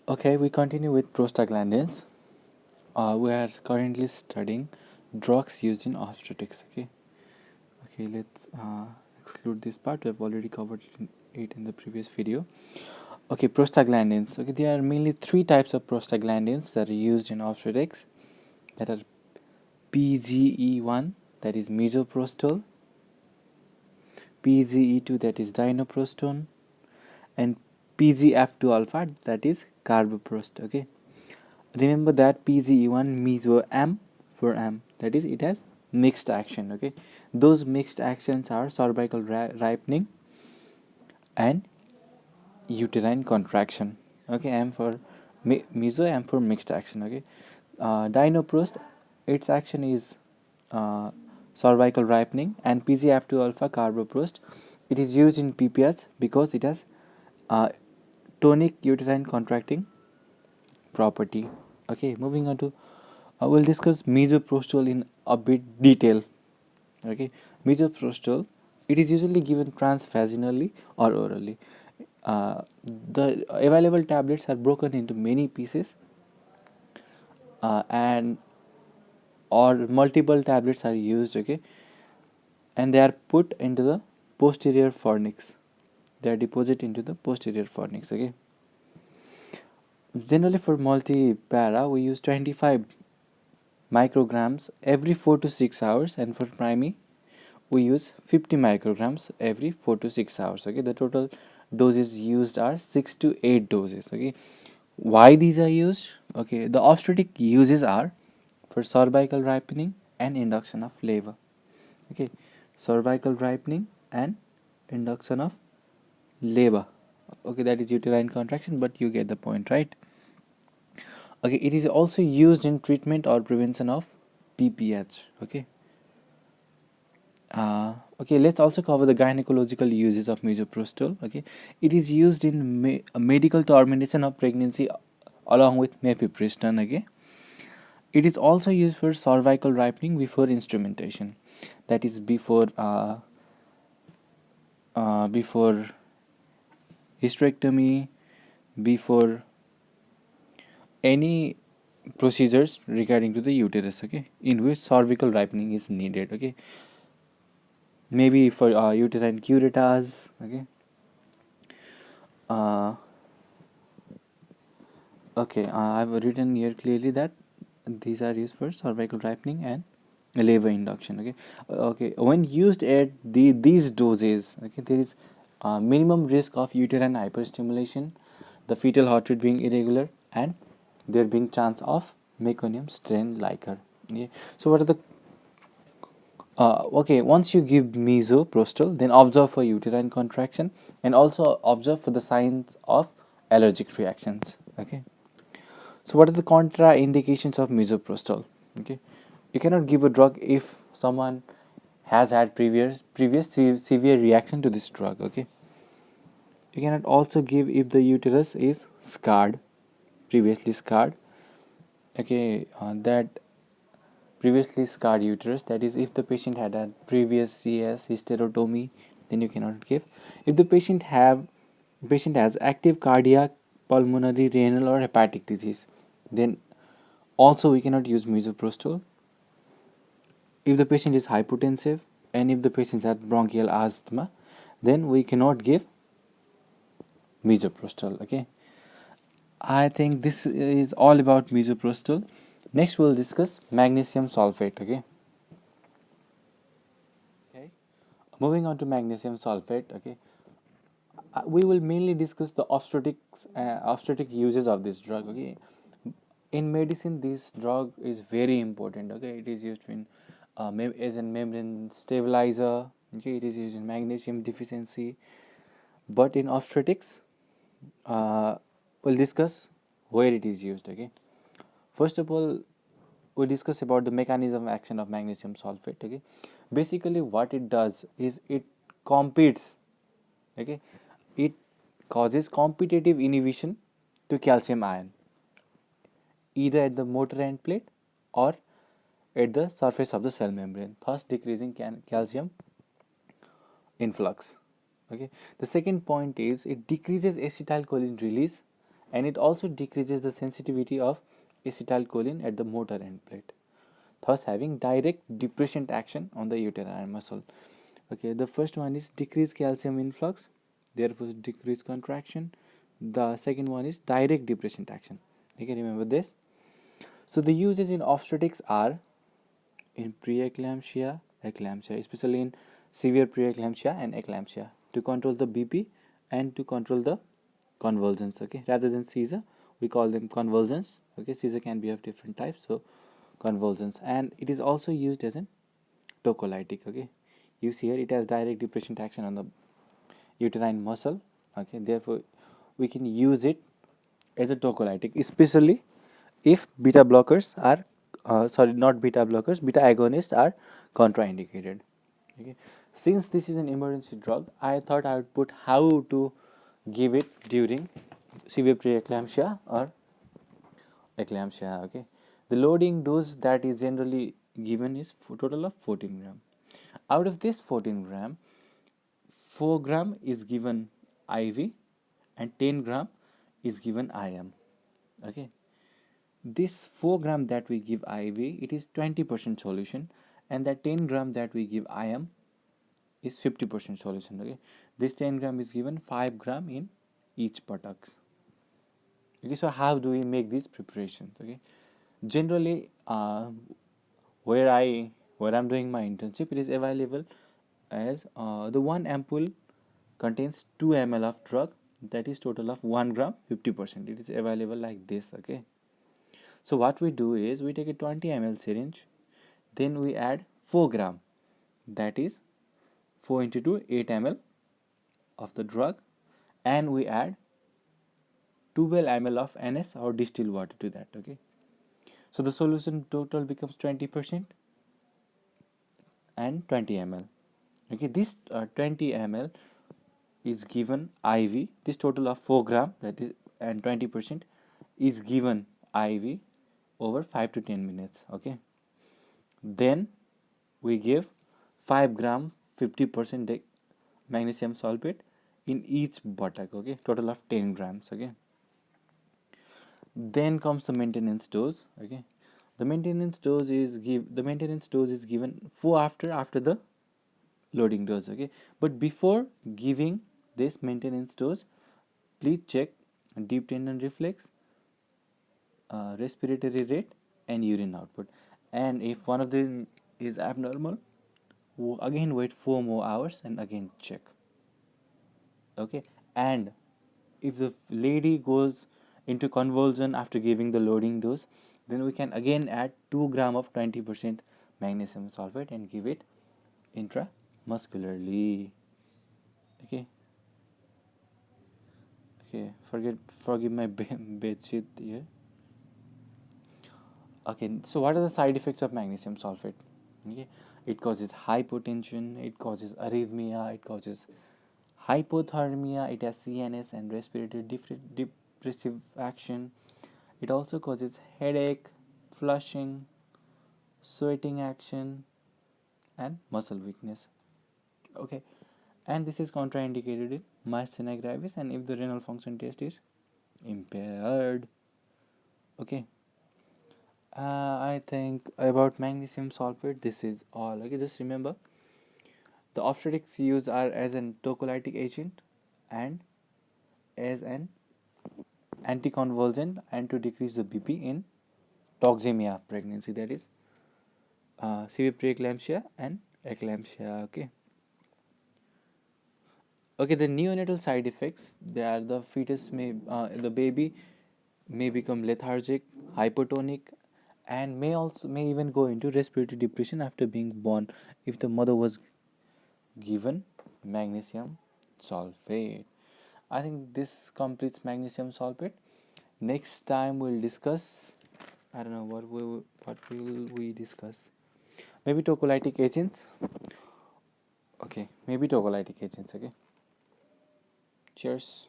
Okay, we continue with prostaglandins. We are currently studying drugs used in obstetrics. Okay, let's exclude this part. We have already covered it in the previous video. Okay, prostaglandins. Okay, there are mainly three types of prostaglandins that are used in obstetrics. That are PGE1, that is Misoprostol, PGE2, that is Dinoprostone, and PGF2 alpha, that is Carboprost. Okay, remember that PGE1 meso M for M, that is it has mixed action. Okay, those mixed actions are cervical ripening and uterine contraction. Okay, M for meso, M for mixed action. Okay, Dinoprost, its action is uh, cervical ripening, and PGF2 alpha Carboprost, it is used in PPH because it has uh, tonic uterine contracting property. Okay, moving on to we'll discuss Misoprostol in a bit detail. Okay, Misoprostol, it is usually given transvaginally or orally. The available tablets are broken into many pieces, and or multiple tablets are used. Okay, and they are put into the posterior fornix. They are deposited into the posterior fornix. Okay, generally for multi-para we use 25 micrograms every 4 to 6 hours, and for primi we use 50 micrograms every 4 to 6 hours. Okay, the total doses used are 6 to 8 doses. Okay, why these are used? Okay, the obstetric uses are for cervical ripening and induction of labor. Okay, cervical ripening and induction of labor. Okay, that is uterine contraction, but you get the point, right? Okay, it is also used in treatment or prevention of PPH. Okay, let's also cover the gynecological uses of misoprostol. Okay, it is used in medical termination of pregnancy along with mifepristone. Okay, it is also used for cervical ripening before instrumentation, that is before hysterectomy, before any procedures regarding to the uterus. Okay, in which cervical ripening is needed. Okay, maybe for uterine curettage. Okay, uh, okay, I've written here clearly that these are used for cervical ripening and labor induction. Okay, when used at these doses, okay, there is minimum risk of uterine hyperstimulation, the fetal heart rate being irregular, and there being chance of meconium strain liquor. Okay, so what are the okay, once you give misoprostol, then observe for uterine contraction and also observe for the signs of allergic reactions. Okay, so what are the contraindications of misoprostol? Okay, you cannot give a drug if someone has had previous severe reaction to this drug. Okay, you cannot also give if the uterus is scarred, previously scarred. Okay, that previously scarred uterus, that is if the patient had a previous CS hysterotomy, then you cannot give. If the patient has active cardiac, pulmonary, renal or hepatic disease, then also we cannot use misoprostol. If the patient is hypotensive and if the patient has bronchial asthma, then we cannot give misoprostol. Okay, I think this is all about misoprostol. Next we'll discuss magnesium sulfate. Okay, moving on to magnesium sulfate. Okay, we will mainly discuss the obstetric uses of this drug. Okay, in medicine this drug is very important. Okay, it is used in as a membrane stabilizer. Okay, it is used in magnesium deficiency, but in obstetrics we'll discuss where it is used. Okay, first of all we'll discuss about the mechanism of action of magnesium sulfate. Okay, basically what it does is it competes. Okay, it causes competitive inhibition to calcium ion either at the motor end plate or at the surface of the cell membrane, thus decreasing calcium influx. Okay, the second point is it decreases acetylcholine release and it also decreases the sensitivity of acetylcholine at the motor end plate, thus having direct depressant action on the uterine muscle. Okay, the first one is decreased calcium influx, therefore decreased contraction. The second one is direct depressant action. You can remember this. So the uses in obstetrics are in preeclampsia, eclampsia, especially in severe preeclampsia and eclampsia, to control the BP and to control the convulsions. Okay, rather than seizure, we call them convulsions. Okay, seizure can be of different types, so convulsions. And it is also used as an tocolytic. Okay, you see here it has direct depressant action on the uterine muscle. Okay, therefore we can use it as a tocolytic, especially if beta blockers are sorry, not beta blockers, beta agonists are contraindicated. Okay, since this is an emergency drug, I thought I would put how to give it during severe preeclampsia or eclampsia. Okay, the loading dose that is generally given is total of 14 gram. Out of this 14 gram, 4 gram is given IV and 10 gram is given IM. Okay, this 4 gram that we give IV, it is 20% solution, and that 10 gram that we give IM is 50% solution. Okay, this 10 gram is given 5 gram in each buttocks. Okay, so how do we make these preparations? Okay, generally where I'm doing my internship, it is available as the one ampoule contains 2 ml of drug, that is total of 1 gram 50%. It is available like this. Okay, so what we do is we take a 20 ml syringe, then we add 4 gram, that is 4 into 2 8 ml of the drug, and we add 12 ml of NS or distilled water to that. Okay, so the solution total becomes 20% and 20 ml. Okay, this 20 ml is given IV. This total of 4 gram, that is, and 20% is given IV over 5 to 10 minutes. Okay, then we give 5 gram 50% magnesium sulfate in each buttock. Okay, total of 10 grams. Okay, then comes the maintenance dose. Okay, the maintenance dose is given for after the loading dose. Okay, but before giving this maintenance dose, please check deep tendon reflex, respiratory rate, and urine output. And if one of them is abnormal, again wait 4 more hours and again check. Okay, and if the lady goes into convulsion after giving the loading dose, then we can again add 2 gram of 20% magnesium sulfate and give it intramuscularly. Okay, okay, forgive my bed sheet here. Okay, so what are the side effects of magnesium sulfate? Okay, it causes hypotension, it causes arrhythmia, it causes hypothermia, it has CNS and respiratory depressive action. It also causes headache, flushing, sweating action, and muscle weakness. Okay, and this is contraindicated in myasthenia gravis and if the renal function test is impaired. Okay, I think about magnesium sulfate this is all. Okay, just remember the obstetrics use are as an tocolytic agent and as an anticonvulsant and to decrease the BP in toxemia pregnancy, that is severe preeclampsia and eclampsia. Okay, okay, the neonatal side effects, they are the fetus may the baby may become lethargic, hypotonic, and may even go into respiratory depression after being born if the mother was given magnesium sulfate. I think this completes magnesium sulfate. Next time we'll discuss, I don't know what will we discuss. Maybe tocolytic agents. Okay, maybe tocolytic agents. Okay. Cheers.